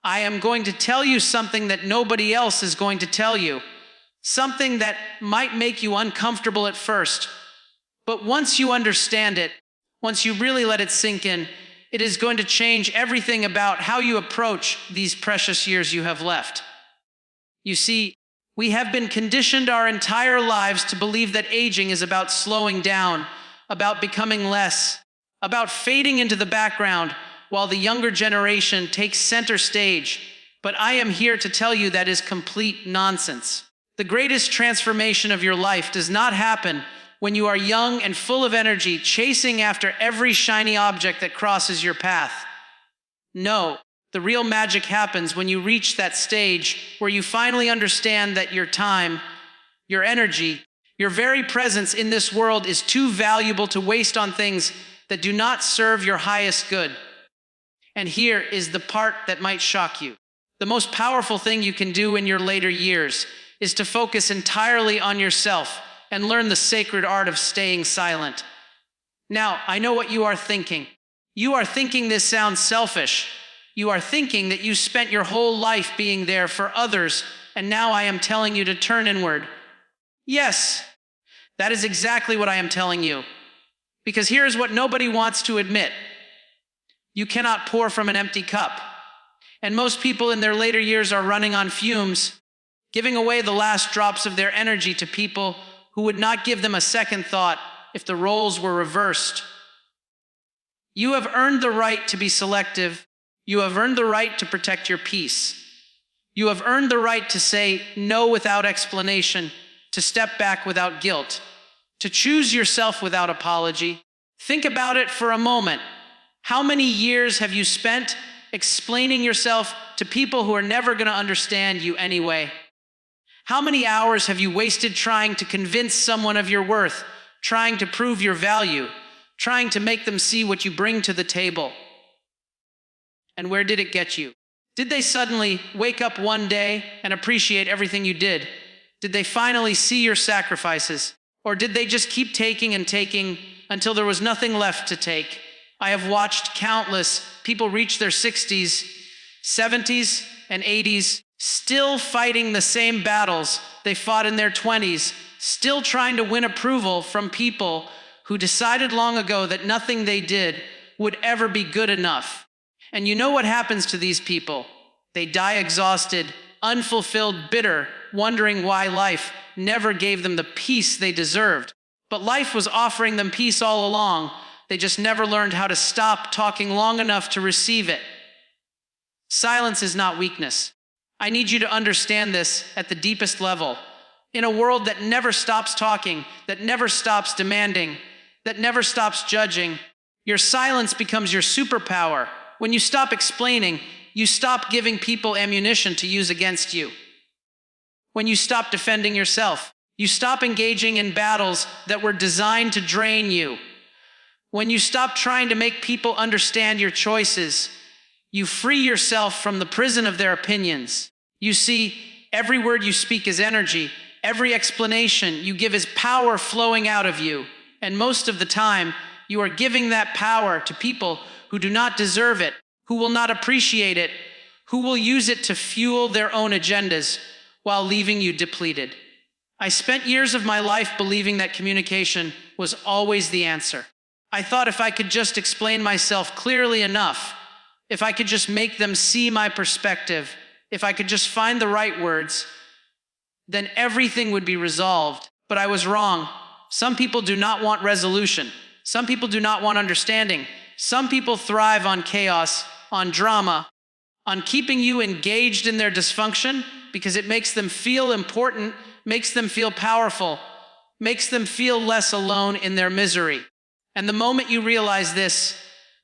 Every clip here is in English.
I am going to tell you something that nobody else is going to tell you. Something that might make you uncomfortable at first. But once you understand it, once you really let it sink in, it is going to change everything about how you approach these precious years you have left. You see, we have been conditioned our entire lives to believe that aging is about slowing down, about becoming less, about fading into the background while the younger generation takes center stage. But I am here to tell you that is complete nonsense. The greatest transformation of your life does not happen when you are young and full of energy, chasing after every shiny object that crosses your path. No, the real magic happens when you reach that stage where you finally understand that your time, your energy, your very presence in this world is too valuable to waste on things that do not serve your highest good. And here is the part that might shock you. The most powerful thing you can do in your later years is to focus entirely on yourself and learn the sacred art of staying silent. Now, I know what you are thinking. You are thinking this sounds selfish. You are thinking that you spent your whole life being there for others, and now I am telling you to turn inward. Yes, that is exactly what I am telling you. Because here is what nobody wants to admit. You cannot pour from an empty cup. And most people in their later years are running on fumes, giving away the last drops of their energy to people who would not give them a second thought if the roles were reversed. You have earned the right to be selective. You have earned the right to protect your peace. You have earned the right to say no without explanation, to step back without guilt, to choose yourself without apology. Think about it for a moment. How many years have you spent explaining yourself to people who are never going to understand you anyway? How many hours have you wasted trying to convince someone of your worth, trying to prove your value, trying to make them see what you bring to the table? And where did it get you? Did they suddenly wake up one day and appreciate everything you did? Did they finally see your sacrifices? Or did they just keep taking and taking until there was nothing left to take? I have watched countless people reach their 60s, 70s, and 80s, still fighting the same battles they fought in their 20s, still trying to win approval from people who decided long ago that nothing they did would ever be good enough. And you know what happens to these people? They die exhausted, unfulfilled, bitter, wondering why life never gave them the peace they deserved. But life was offering them peace all along. They just never learned how to stop talking long enough to receive it. Silence is not weakness. I need you to understand this at the deepest level. In a world that never stops talking, that never stops demanding, that never stops judging, your silence becomes your superpower. When you stop explaining, you stop giving people ammunition to use against you. When you stop defending yourself, you stop engaging in battles that were designed to drain you. When you stop trying to make people understand your choices, you free yourself from the prison of their opinions. You see, every word you speak is energy. Every explanation you give is power flowing out of you. And most of the time, you are giving that power to people who do not deserve it, who will not appreciate it, who will use it to fuel their own agendas while leaving you depleted. I spent years of my life believing that communication was always the answer. I thought if I could just explain myself clearly enough, if I could just make them see my perspective, if I could just find the right words, then everything would be resolved. But I was wrong. Some people do not want resolution. Some people do not want understanding. Some people thrive on chaos, on drama, on keeping you engaged in their dysfunction because it makes them feel important, makes them feel powerful, makes them feel less alone in their misery. And the moment you realize this,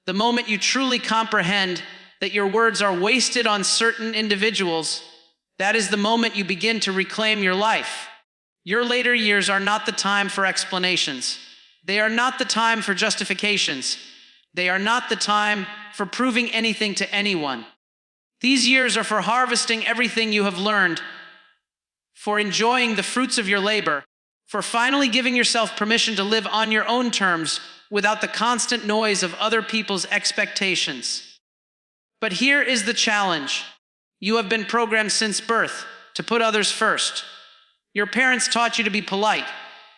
the moment you truly comprehend that your words are wasted on certain individuals, that is the moment you begin to reclaim your life. Your later years are not the time for explanations. They are not the time for justifications. They are not the time for proving anything to anyone. These years are for harvesting everything you have learned, for enjoying the fruits of your labor, for finally giving yourself permission to live on your own terms without the constant noise of other people's expectations. But here is the challenge. You have been programmed since birth to put others first. Your parents taught you to be polite,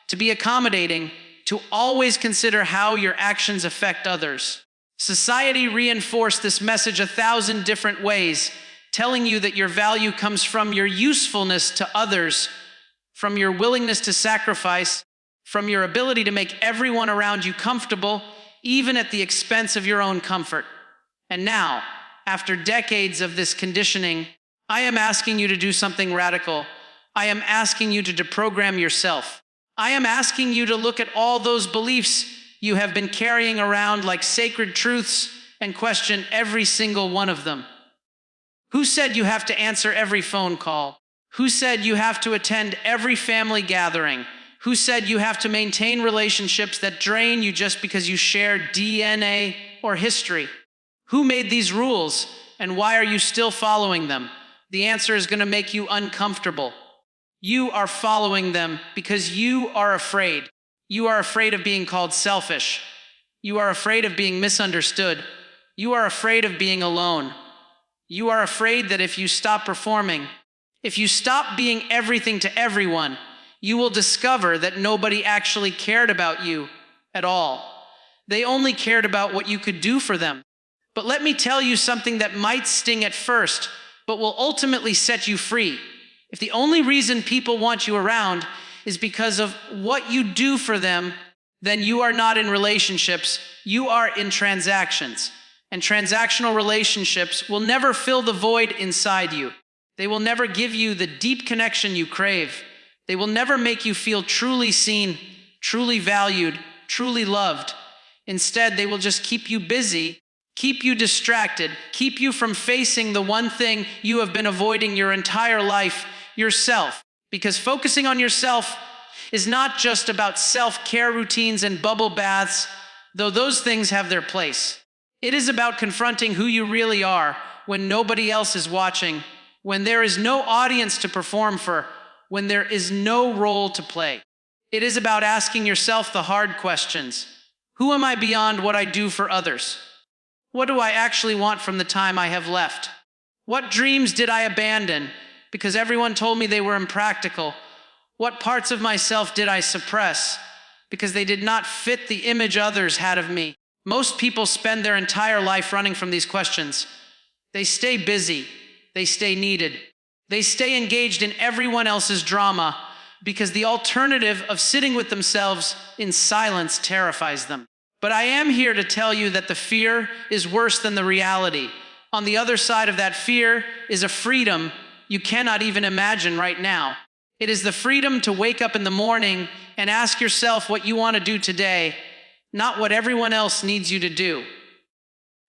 to be accommodating, to always consider how your actions affect others. Society reinforced this message 1,000 different ways, telling you that your value comes from your usefulness to others, from your willingness to sacrifice, from your ability to make everyone around you comfortable, even at the expense of your own comfort. And now, after decades of this conditioning, I am asking you to do something radical. I am asking you to deprogram yourself. I am asking you to look at all those beliefs you have been carrying around like sacred truths and question every single one of them. Who said you have to answer every phone call? Who said you have to attend every family gathering? Who said you have to maintain relationships that drain you just because you share DNA or history? Who made these rules, and why are you still following them? The answer is going to make you uncomfortable. You are following them because you are afraid. You are afraid of being called selfish. You are afraid of being misunderstood. You are afraid of being alone. You are afraid that if you stop performing, if you stop being everything to everyone, you will discover that nobody actually cared about you at all. They only cared about what you could do for them. But let me tell you something that might sting at first, but will ultimately set you free. If the only reason people want you around is because of what you do for them, then you are not in relationships, you are in transactions. And transactional relationships will never fill the void inside you. They will never give you the deep connection you crave. They will never make you feel truly seen, truly valued, truly loved. Instead, they will just keep you busy, keep you distracted, keep you from facing the one thing you have been avoiding your entire life, yourself. Because focusing on yourself is not just about self-care routines and bubble baths, though those things have their place. It is about confronting who you really are when nobody else is watching, when there is no audience to perform for, when there is no role to play. It is about asking yourself the hard questions. Who am I beyond what I do for others? What do I actually want from the time I have left? What dreams did I abandon because everyone told me they were impractical? What parts of myself did I suppress because they did not fit the image others had of me? Most people spend their entire life running from these questions. They stay busy. They stay needed. They stay engaged in everyone else's drama because the alternative of sitting with themselves in silence terrifies them. But I am here to tell you that the fear is worse than the reality. On the other side of that fear is a freedom you cannot even imagine right now. It is the freedom to wake up in the morning and ask yourself what you want to do today, not what everyone else needs you to do.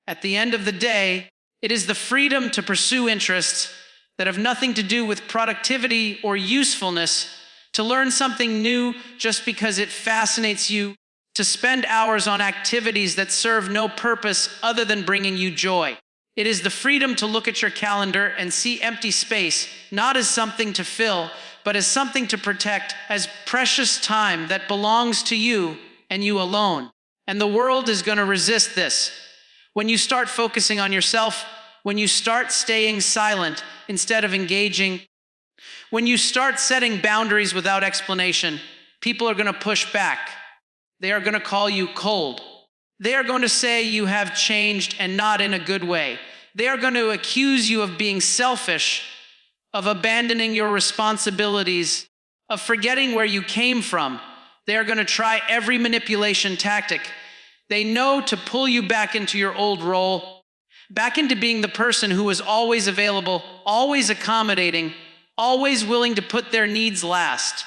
At the end of the day, it is the freedom to pursue interests that have nothing to do with productivity or usefulness, to learn something new just because it fascinates you, to spend hours on activities that serve no purpose other than bringing you joy. It is the freedom to look at your calendar and see empty space, not as something to fill, but as something to protect, as precious time that belongs to you and you alone. And the world is going to resist this. When you start focusing on yourself, when you start staying silent instead of engaging, when you start setting boundaries without explanation, people are going to push back. They are going to call you cold. They are going to say you have changed and not in a good way. They are going to accuse you of being selfish, of abandoning your responsibilities, of forgetting where you came from. They are going to try every manipulation tactic. They know to pull you back into your old role, back into being the person who was always available, always accommodating, always willing to put their needs last.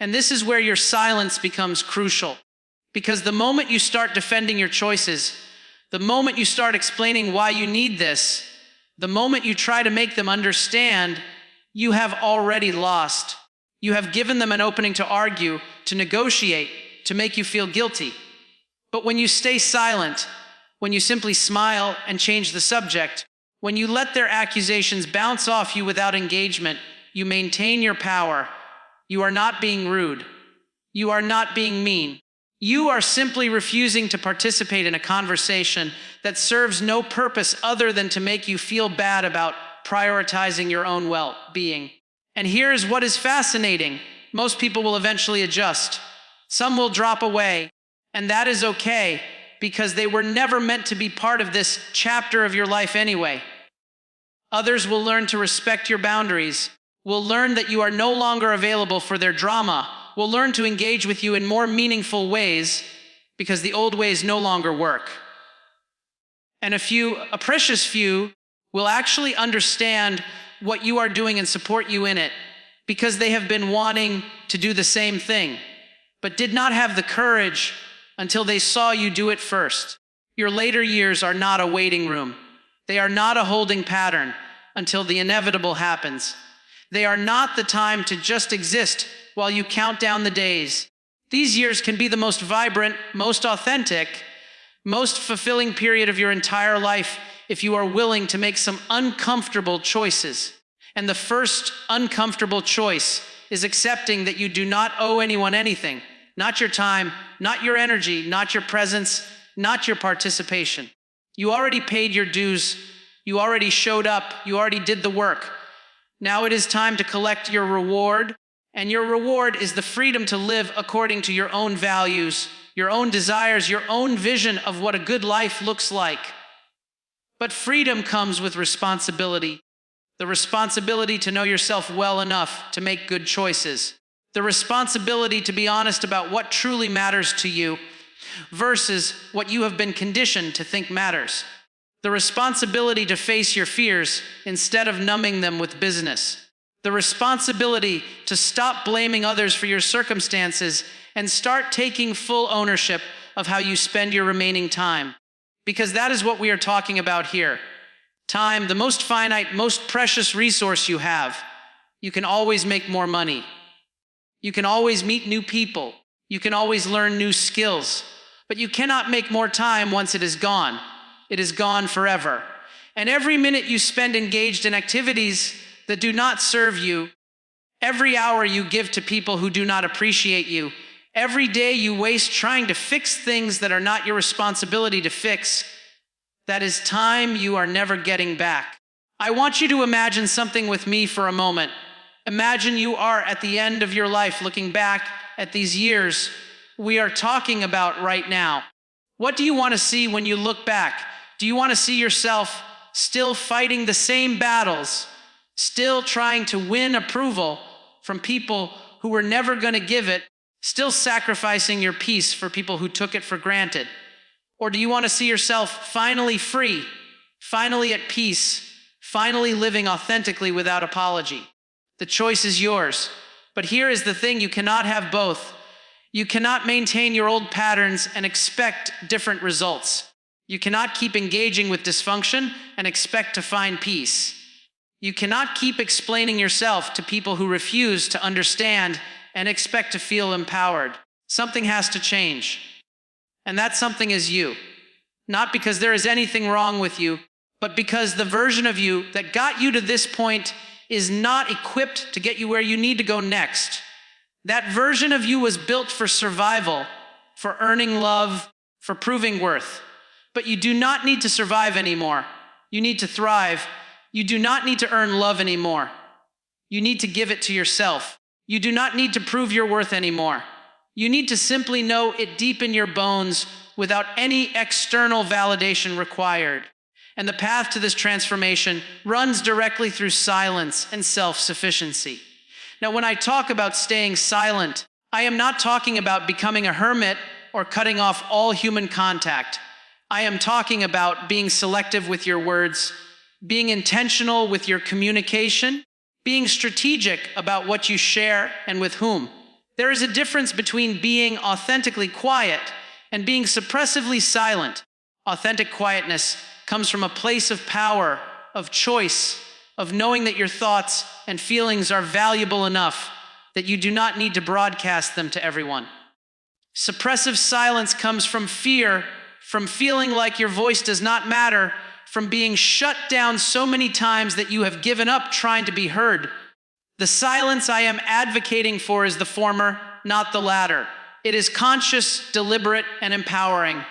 And this is where your silence becomes crucial. Because the moment you start defending your choices, the moment you start explaining why you need this, the moment you try to make them understand, you have already lost. You have given them an opening to argue, to negotiate, to make you feel guilty. But when you stay silent, when you simply smile and change the subject, when you let their accusations bounce off you without engagement, you maintain your power. You are not being rude. You are not being mean. You are simply refusing to participate in a conversation that serves no purpose other than to make you feel bad about prioritizing your own well-being. And here's what is fascinating. Most people will eventually adjust. Some will drop away, and that is okay because they were never meant to be part of this chapter of your life anyway. Others will learn to respect your boundaries, will learn that you are no longer available for their drama, will learn to engage with you in more meaningful ways because the old ways no longer work. And a precious few, will actually understand what you are doing and support you in it because they have been wanting to do the same thing, but did not have the courage until they saw you do it first. Your later years are not a waiting room. They are not a holding pattern until the inevitable happens. They are not the time to just exist while you count down the days. These years can be the most vibrant, most authentic, most fulfilling period of your entire life if you are willing to make some uncomfortable choices. And the first uncomfortable choice is accepting that you do not owe anyone anything. Not your time, not your energy, not your presence, not your participation. You already paid your dues. You already showed up. You already did the work. Now it is time to collect your reward. And your reward is the freedom to live according to your own values, your own desires, your own vision of what a good life looks like. But freedom comes with responsibility. The responsibility to know yourself well enough to make good choices. The responsibility to be honest about what truly matters to you versus what you have been conditioned to think matters. The responsibility to face your fears instead of numbing them with business. The responsibility to stop blaming others for your circumstances and start taking full ownership of how you spend your remaining time. Because that is what we are talking about here. Time, the most finite, most precious resource you have. You can always make more money. You can always meet new people. You can always learn new skills. But you cannot make more time once it is gone. It is gone forever. And every minute you spend engaged in activities that do not serve you, every hour you give to people who do not appreciate you, every day you waste trying to fix things that are not your responsibility to fix, that is time you are never getting back. I want you to imagine something with me for a moment. Imagine you are at the end of your life looking back at these years we are talking about right now. What do you want to see when you look back? Do you want to see yourself still fighting the same battles, still trying to win approval from people who were never going to give it, still sacrificing your peace for people who took it for granted? Or do you want to see yourself finally free, finally at peace, finally living authentically without apology? The choice is yours. But here is the thing, you cannot have both. You cannot maintain your old patterns and expect different results. You cannot keep engaging with dysfunction and expect to find peace. You cannot keep explaining yourself to people who refuse to understand and expect to feel empowered. Something has to change. And that something is you. Not because there is anything wrong with you, but because the version of you that got you to this point is not equipped to get you where you need to go next. That version of you was built for survival, for earning love, for proving worth. But you do not need to survive anymore. You need to thrive. You do not need to earn love anymore. You need to give it to yourself. You do not need to prove your worth anymore. You need to simply know it deep in your bones without any external validation required. And the path to this transformation runs directly through silence and self-sufficiency. Now, when I talk about staying silent, I am not talking about becoming a hermit or cutting off all human contact. I am talking about being selective with your words, being intentional with your communication, being strategic about what you share and with whom. There is a difference between being authentically quiet and being suppressively silent. Authentic quietness comes from a place of power, of choice, of knowing that your thoughts and feelings are valuable enough that you do not need to broadcast them to everyone. Suppressive silence comes from fear, from feeling like your voice does not matter, from being shut down so many times that you have given up trying to be heard. The silence I am advocating for is the former, not the latter. It is conscious, deliberate, and empowering.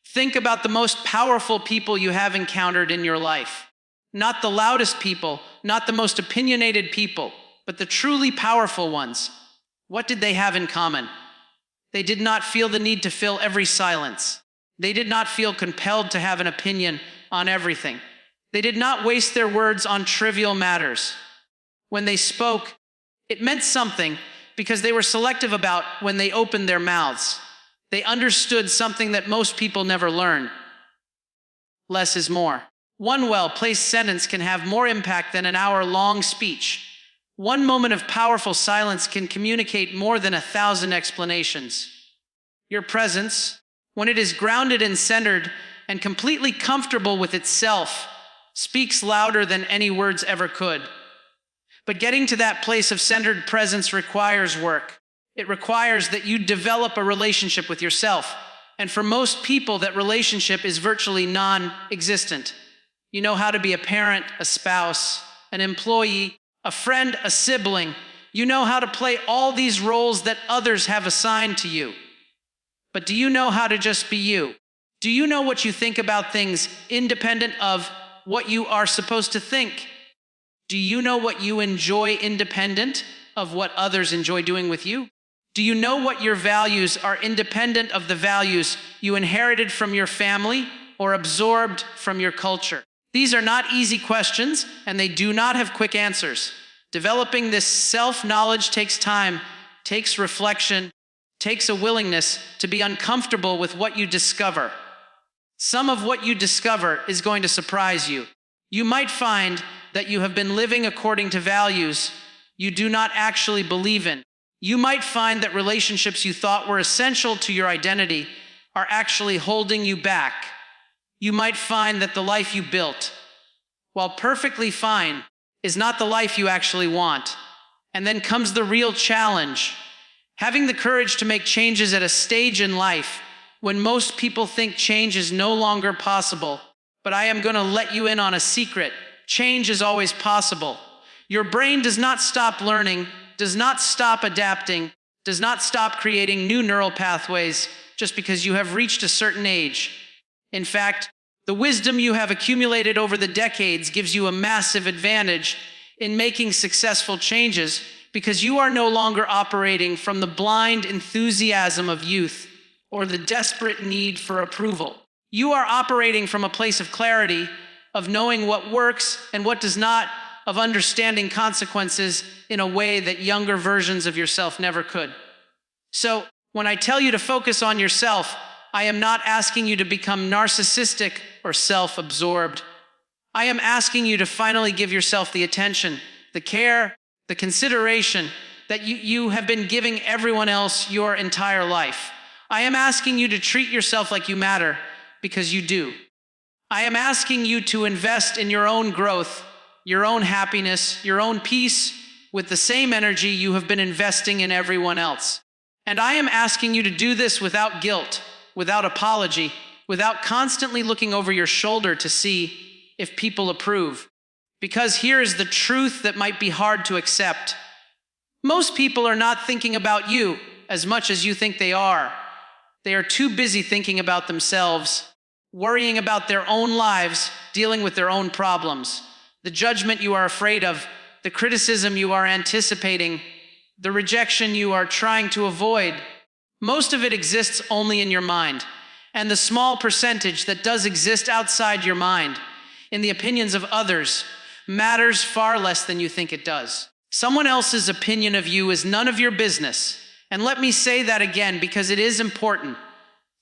Think about the most powerful people you have encountered in your life. Not the loudest people, not the most opinionated people, but the truly powerful ones. What did they have in common? They did not feel the need to fill every silence. They did not feel compelled to have an opinion on everything. They did not waste their words on trivial matters. When they spoke, it meant something because they were selective about when they opened their mouths. They understood something that most people never learn. Less is more. One well-placed sentence can have more impact than an hour-long speech. One moment of powerful silence can communicate more than 1,000 explanations. Your presence, when it is grounded and centered and completely comfortable with itself, speaks louder than any words ever could. But getting to that place of centered presence requires work. It requires that you develop a relationship with yourself. And for most people, that relationship is virtually non-existent. You know how to be a parent, a spouse, an employee, a friend, a sibling. You know how to play all these roles that others have assigned to you. But do you know how to just be you? Do you know what you think about things independent of what you are supposed to think? Do you know what you enjoy independent of what others enjoy doing with you? Do you know what your values are independent of the values you inherited from your family or absorbed from your culture? These are not easy questions, and they do not have quick answers. Developing this self-knowledge takes time, takes reflection, takes a willingness to be uncomfortable with what you discover. Some of what you discover is going to surprise you. You might find that you have been living according to values you do not actually believe in. You might find that relationships you thought were essential to your identity are actually holding you back. You might find that the life you built, while perfectly fine, is not the life you actually want. And then comes the real challenge, having the courage to make changes at a stage in life when most people think change is no longer possible. But I am going to let you in on a secret. Change is always possible. Your brain does not stop learning, does not stop adapting, does not stop creating new neural pathways just because you have reached a certain age. In fact, the wisdom you have accumulated over the decades gives you a massive advantage in making successful changes because you are no longer operating from the blind enthusiasm of youth or the desperate need for approval. You are operating from a place of clarity, of knowing what works and what does not, of understanding consequences in a way that younger versions of yourself never could. So, when I tell you to focus on yourself, I am not asking you to become narcissistic or self-absorbed. I am asking you to finally give yourself the attention, the care, the consideration that you have been giving everyone else your entire life. I am asking you to treat yourself like you matter, because you do. I am asking you to invest in your own growth, your own happiness, your own peace, with the same energy you have been investing in everyone else. And I am asking you to do this without guilt, without apology, without constantly looking over your shoulder to see if people approve. Because here is the truth that might be hard to accept. Most people are not thinking about you as much as you think they are. They are too busy thinking about themselves, worrying about their own lives, dealing with their own problems, the judgment you are afraid of, the criticism you are anticipating, the rejection you are trying to avoid. Most of it exists only in your mind, and the small percentage that does exist outside your mind, in the opinions of others, matters far less than you think it does. Someone else's opinion of you is none of your business, and let me say that again because it is important.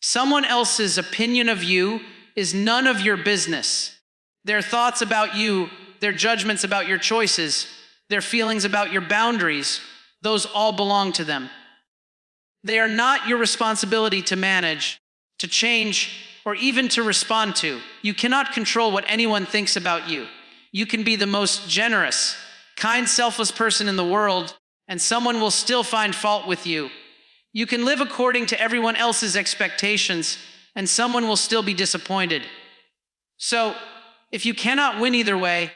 Someone else's opinion of you is none of your business. Their thoughts about you, their judgments about your choices, their feelings about your boundaries, those all belong to them. They are not your responsibility to manage, to change, or even to respond to. You cannot control what anyone thinks about you. You can be the most generous, kind, selfless person in the world, and someone will still find fault with you. You can live according to everyone else's expectations, and someone will still be disappointed. So, if you cannot win either way,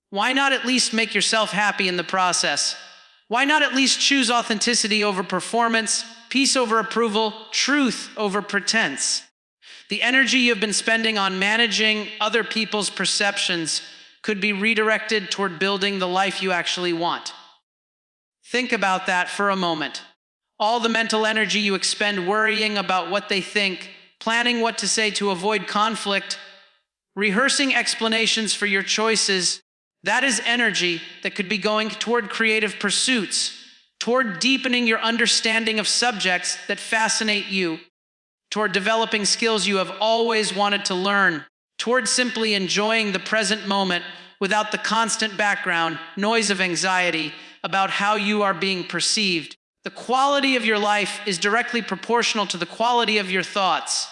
why not at least make yourself happy in the process? Why not at least choose authenticity over performance, peace over approval, truth over pretense? The energy you've been spending on managing other people's perceptions could be redirected toward building the life you actually want. Think about that for a moment. All the mental energy you expend worrying about what they think, planning what to say to avoid conflict, rehearsing explanations for your choices, that is energy that could be going toward creative pursuits, toward deepening your understanding of subjects that fascinate you, toward developing skills you have always wanted to learn, toward simply enjoying the present moment without the constant background noise of anxiety about how you are being perceived. The quality of your life is directly proportional to the quality of your thoughts.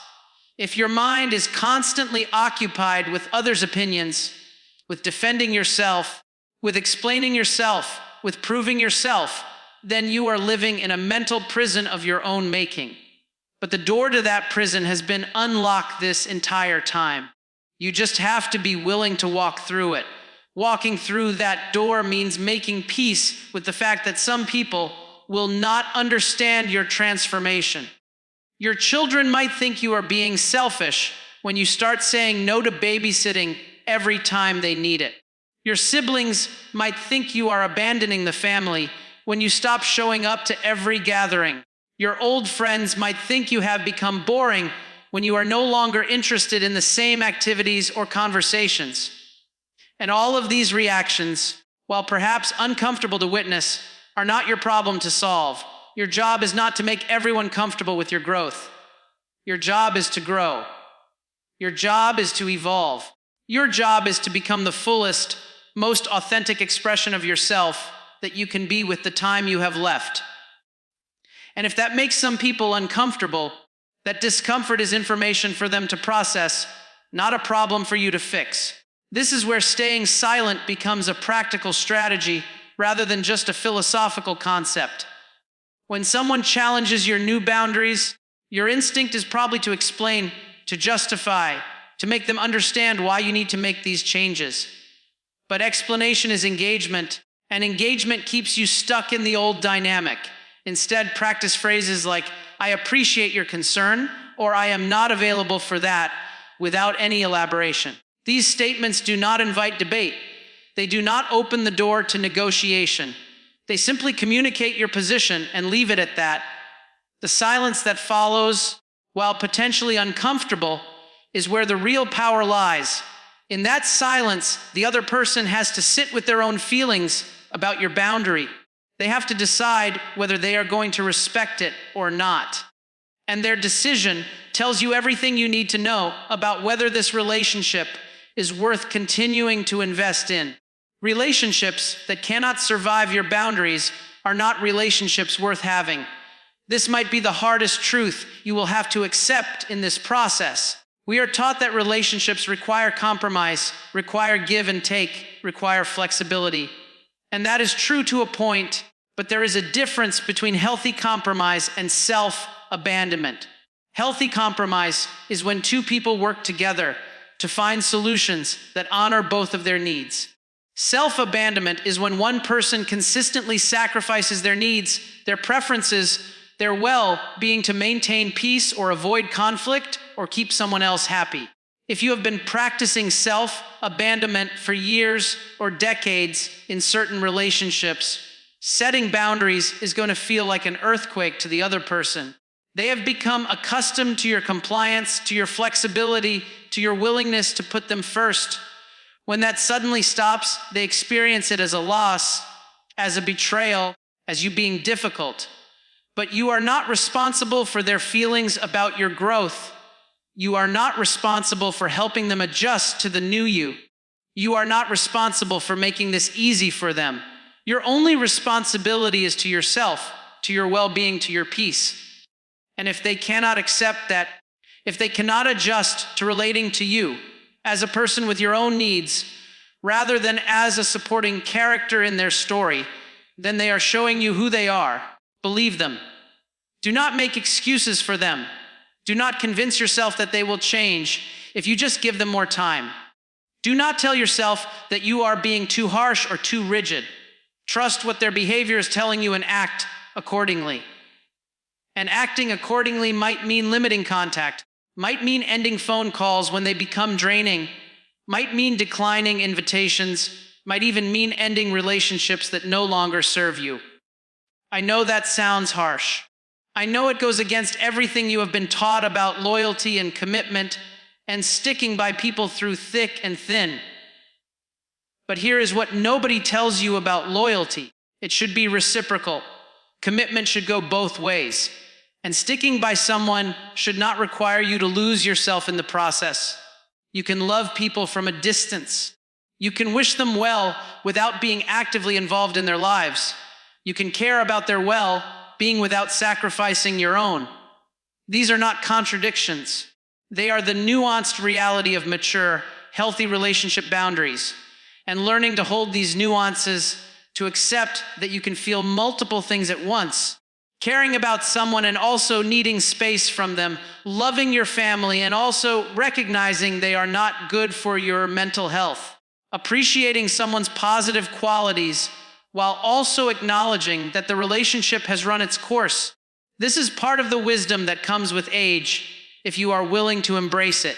If your mind is constantly occupied with others' opinions, with defending yourself, with explaining yourself, with proving yourself, then you are living in a mental prison of your own making. But the door to that prison has been unlocked this entire time. You just have to be willing to walk through it. Walking through that door means making peace with the fact that some people will not understand your transformation. Your children might think you are being selfish when you start saying no to babysitting every time they need it. Your siblings might think you are abandoning the family when you stop showing up to every gathering. Your old friends might think you have become boring when you are no longer interested in the same activities or conversations. And all of these reactions, while perhaps uncomfortable to witness, are not your problem to solve. Your job is not to make everyone comfortable with your growth. Your job is to grow. Your job is to evolve. Your job is to become the fullest, most authentic expression of yourself that you can be with the time you have left. And if that makes some people uncomfortable, that discomfort is information for them to process, not a problem for you to fix. This is where staying silent becomes a practical strategy rather than just a philosophical concept. When someone challenges your new boundaries, your instinct is probably to explain, to justify, to make them understand why you need to make these changes. But explanation is engagement, and engagement keeps you stuck in the old dynamic. Instead, practice phrases like, "I appreciate your concern," or "I am not available for that," without any elaboration. These statements do not invite debate. They do not open the door to negotiation. They simply communicate your position and leave it at that. The silence that follows, while potentially uncomfortable, is where the real power lies. In that silence, the other person has to sit with their own feelings about your boundary. They have to decide whether they are going to respect it or not. And their decision tells you everything you need to know about whether this relationship is worth continuing to invest in. Relationships that cannot survive your boundaries are not relationships worth having. This might be the hardest truth you will have to accept in this process. We are taught that relationships require compromise, require give and take, require flexibility. And that is true to a point, but there is a difference between healthy compromise and self-abandonment. Healthy compromise is when two people work together to find solutions that honor both of their needs. Self-abandonment is when one person consistently sacrifices their needs, their preferences, their well-being to maintain peace or avoid conflict or keep someone else happy. If you have been practicing self-abandonment for years or decades in certain relationships, setting boundaries is going to feel like an earthquake to the other person. They have become accustomed to your compliance, to your flexibility, to your willingness to put them first. When that suddenly stops, they experience it as a loss, as a betrayal, as you being difficult. But you are not responsible for their feelings about your growth. You are not responsible for helping them adjust to the new you. You are not responsible for making this easy for them. Your only responsibility is to yourself, to your well-being, to your peace. And if they cannot accept that, if they cannot adjust to relating to you as a person with your own needs, rather than as a supporting character in their story, then they are showing you who they are. Believe them. Do not make excuses for them. Do not convince yourself that they will change if you just give them more time. Do not tell yourself that you are being too harsh or too rigid. Trust what their behavior is telling you and act accordingly. And acting accordingly might mean limiting contact, might mean ending phone calls when they become draining, might mean declining invitations, might even mean ending relationships that no longer serve you. I know that sounds harsh. I know it goes against everything you have been taught about loyalty and commitment and sticking by people through thick and thin. But here is what nobody tells you about loyalty. It should be reciprocal. Commitment should go both ways. And sticking by someone should not require you to lose yourself in the process. You can love people from a distance. You can wish them well without being actively involved in their lives. You can care about their well-being without sacrificing your own. These are not contradictions. They are the nuanced reality of mature, healthy relationship boundaries. And learning to hold these nuances, to accept that you can feel multiple things at once, caring about someone and also needing space from them, loving your family and also recognizing they are not good for your mental health, appreciating someone's positive qualities while also acknowledging that the relationship has run its course. This is part of the wisdom that comes with age if you are willing to embrace it.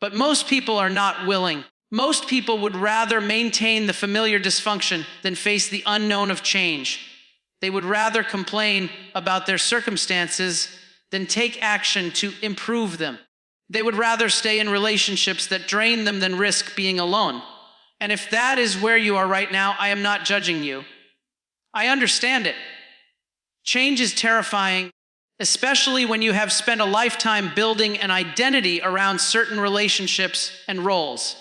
But most people are not willing. Most people would rather maintain the familiar dysfunction than face the unknown of change. They would rather complain about their circumstances than take action to improve them. They would rather stay in relationships that drain them than risk being alone. And if that is where you are right now, I am not judging you. I understand it. Change is terrifying, especially when you have spent a lifetime building an identity around certain relationships and roles.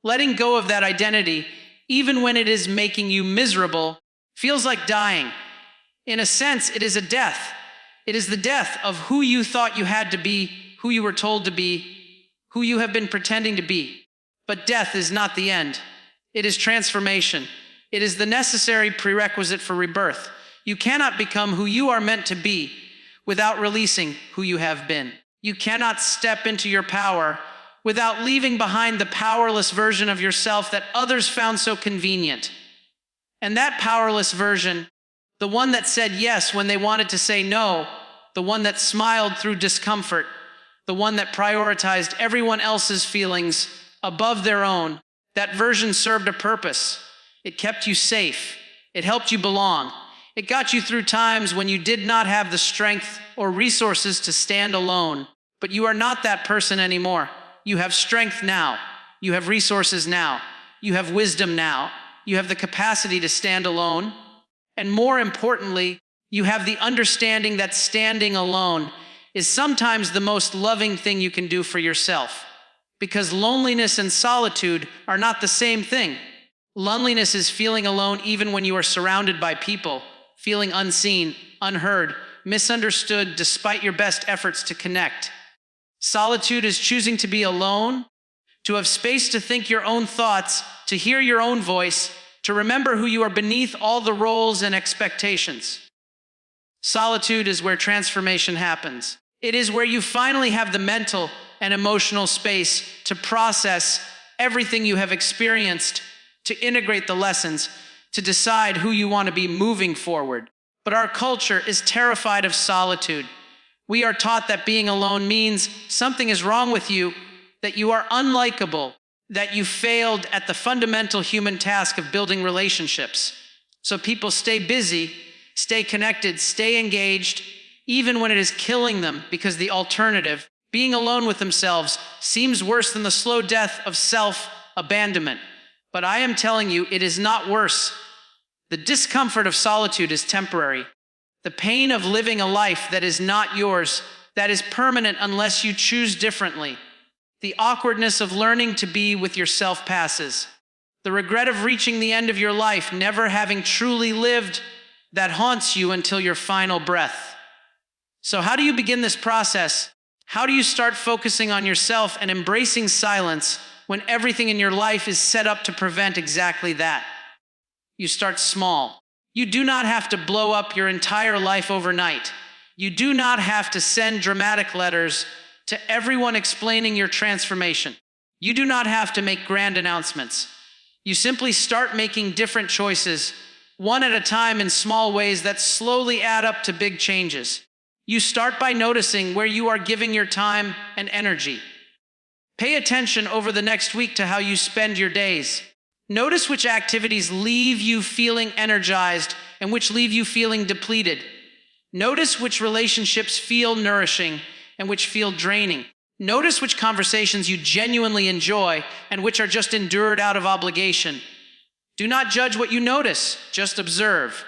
Letting go of that identity, even when it is making you miserable, feels like dying. In a sense, it is a death. It is the death of who you thought you had to be, who you were told to be, who you have been pretending to be. But death is not the end. It is transformation. It is the necessary prerequisite for rebirth. You cannot become who you are meant to be without releasing who you have been. You cannot step into your power without leaving behind the powerless version of yourself that others found so convenient. And that powerless version, the one that said yes when they wanted to say no, the one that smiled through discomfort, the one that prioritized everyone else's feelings above their own, that version served a purpose. It kept you safe. It helped you belong. It got you through times when you did not have the strength or resources to stand alone. But you are not that person anymore. You have strength now. You have resources now. You have wisdom now. You have the capacity to stand alone. And more importantly, you have the understanding that standing alone is sometimes the most loving thing you can do for yourself. Because loneliness and solitude are not the same thing. Loneliness is feeling alone even when you are surrounded by people, feeling unseen, unheard, misunderstood despite your best efforts to connect. Solitude is choosing to be alone, to have space to think your own thoughts, to hear your own voice, to remember who you are beneath all the roles and expectations. Solitude is where transformation happens. It is where you finally have the mental and emotional space to process everything you have experienced, to integrate the lessons, to decide who you want to be moving forward. But our culture is terrified of solitude. We are taught that being alone means something is wrong with you, that you are unlikable, that you failed at the fundamental human task of building relationships. So people stay busy, stay connected, stay engaged, even when it is killing them, because the alternative, being alone with themselves, seems worse than the slow death of self-abandonment. But I am telling you, it is not worse. The discomfort of solitude is temporary. The pain of living a life that is not yours, that is permanent unless you choose differently. The awkwardness of learning to be with yourself passes. The regret of reaching the end of your life, never having truly lived, that haunts you until your final breath. So how do you begin this process? How do you start focusing on yourself and embracing silence when everything in your life is set up to prevent exactly that? You start small. You do not have to blow up your entire life overnight. You do not have to send dramatic letters to everyone explaining your transformation. You do not have to make grand announcements. You simply start making different choices, one at a time in small ways that slowly add up to big changes. You start by noticing where you are giving your time and energy. Pay attention over the next week to how you spend your days. Notice which activities leave you feeling energized and which leave you feeling depleted. Notice which relationships feel nourishing and which feel draining. Notice which conversations you genuinely enjoy and which are just endured out of obligation. Do not judge what you notice, just observe.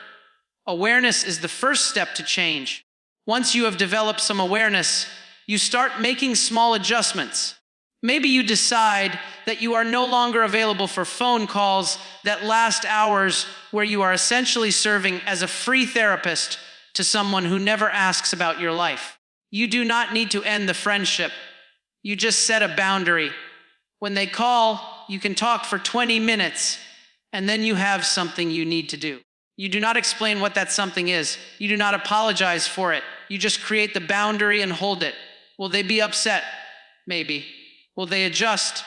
Awareness is the first step to change. Once you have developed some awareness, you start making small adjustments. Maybe you decide that you are no longer available for phone calls that last hours, where you are essentially serving as a free therapist to someone who never asks about your life. You do not need to end the friendship. You just set a boundary. When they call, you can talk for 20 minutes, and then you have something you need to do. You do not explain what that something is. You do not apologize for it. You just create the boundary and hold it. Will they be upset? Maybe. Will they adjust?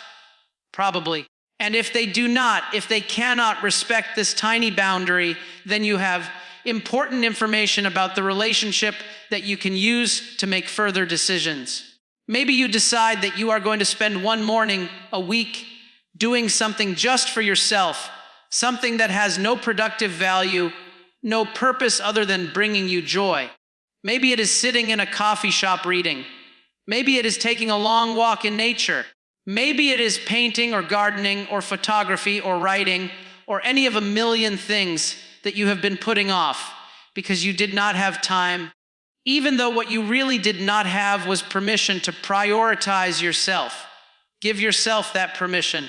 Probably. And if they do not, if they cannot respect this tiny boundary, then you have important information about the relationship that you can use to make further decisions. Maybe you decide that you are going to spend one morning a week doing something just for yourself, something that has no productive value, no purpose other than bringing you joy. Maybe it is sitting in a coffee shop reading. Maybe it is taking a long walk in nature. Maybe it is painting or gardening or photography or writing or any of a million things that you have been putting off because you did not have time, even though what you really did not have was permission to prioritize yourself. Give yourself that permission.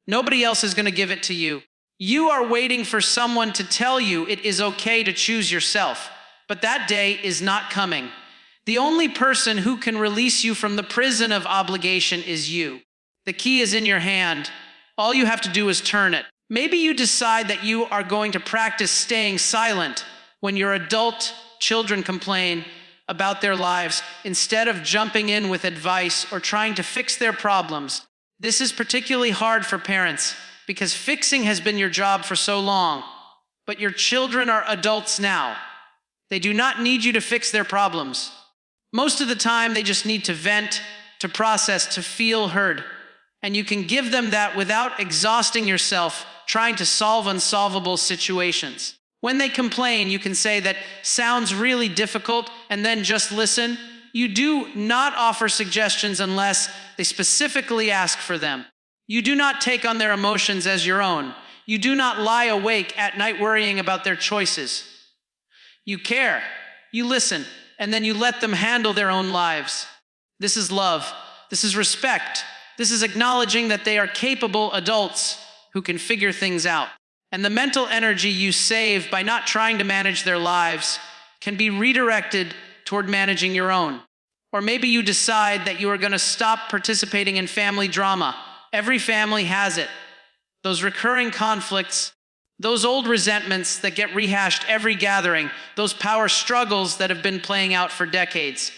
Nobody else is going to give it to you. You are waiting for someone to tell you it is okay to choose yourself, but that day is not coming. The only person who can release you from the prison of obligation is you. The key is in your hand. All you have to do is turn it. Maybe you decide that you are going to practice staying silent when your adult children complain about their lives instead of jumping in with advice or trying to fix their problems. This is particularly hard for parents because fixing has been your job for so long. But your children are adults now. They do not need you to fix their problems. Most of the time, they just need to vent, to process, to feel heard. And you can give them that without exhausting yourself trying to solve unsolvable situations. When they complain, you can say that sounds really difficult and then just listen. You do not offer suggestions unless they specifically ask for them. You do not take on their emotions as your own. You do not lie awake at night worrying about their choices. You care, you listen, and then you let them handle their own lives. This is love. This is respect. This is acknowledging that they are capable adults who can figure things out. And the mental energy you save by not trying to manage their lives can be redirected toward managing your own. Or maybe you decide that you are going to stop participating in family drama. Every family has it. Those recurring conflicts, those old resentments that get rehashed every gathering, those power struggles that have been playing out for decades.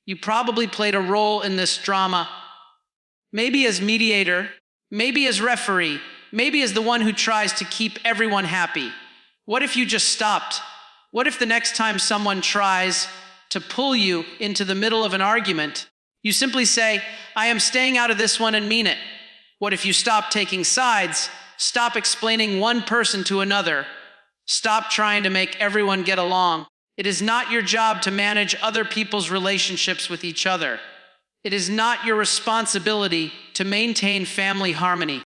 You probably played a role in this drama, maybe as mediator, maybe as referee, maybe as the one who tries to keep everyone happy. What if you just stopped? What if the next time someone tries to pull you into the middle of an argument, you simply say, I am staying out of this one and mean it? What if you stop taking sides? Stop explaining one person to another. Stop trying to make everyone get along. It is not your job to manage other people's relationships with each other. It is not your responsibility to maintain family harmony.